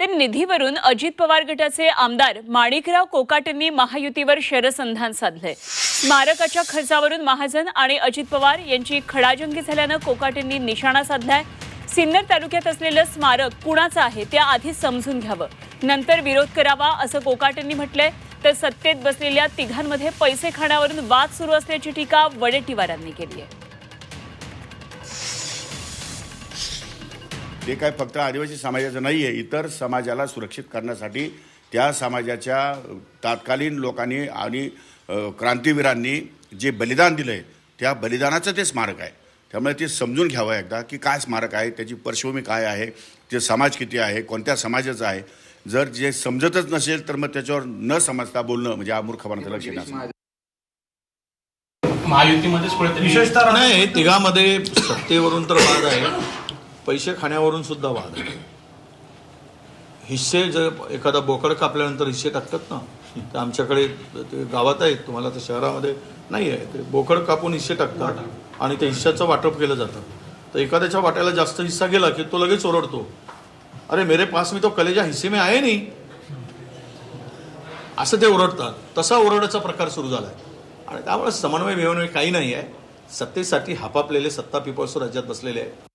ते निधीवरून अजित पवार गटाचे आमदार माणिकराव कोकाटेंनी महायुतीवर शरसंधान साधले। स्मारकाच्या खर्चावरून महाजन आणि अजित पवार यांची खडाजंगी झाल्यानं कोकाटेंनी निशाणा साधलाय। सिन्नर तालुक्यात असलेलं स्मारक कुणाचं आहे ते आधी समजून घ्यावं, नंतर विरोध करावा असं कोकाटेंनी म्हटलंय। तर सत्तेत बसलेल्या तिघांमध्ये पैसे खाण्यावरून वाद सुरू असल्याची टीका वडेट्टीवारांनी केली आहे। ते काय फक्त आदिवासी समाजाचं नाही आहे, इतर समाजाला सुरक्षित करण्यासाठी त्या समाजाच्या तात्कालीन लोकांनी आणि क्रांतीवीरांनी जे बलिदान दिलंय त्या बलिदानाचं ते स्मारक आहे। त्यामुळे ते समजून घ्यावं एकदा की काय स्मारक आहे, त्याची पार्श्वभूमी काय आहे, ते समाज किती आहे, कोणत्या समाजाचं आहे। जर जे समजतच नसेल तर मग त्याच्यावर न समजता बोलणं म्हणजे मूर्खपणाचं लक्षण असतं। महायुतीमध्येच कुठेतरी विशेषतः नाही, तिघामध्ये सत्तेवरून तर वाद आहे, पैसे खाण्यावरून सुद्धा वाद आहे। हिस्से जर एखादा बोकड कापल्यानंतर हिस्से टाकतात ना, तर आमच्याकडे ते गावात आहेत, तुम्हाला तर शहरामध्ये नाही आहे। ते बोकड कापून हिस्से टाकतात आणि त्या हिस्स्याचं वाटप केलं जातं। तर एखाद्याच्या वाट्याला जास्त हिस्सा गेला की तो लगेच ओरडतो, अरे मेरे पास में तो कलेजा हिस्से में आहे नाही, असं ते ओरडतात। तसा ओरडाचा प्रकार सुरू झाला आहे आणि त्यामुळे समन्वय काही नाही आहे। सत्तेसाठी हापापलेले सत्ता पिपासू राज्यात बसलेले आहे।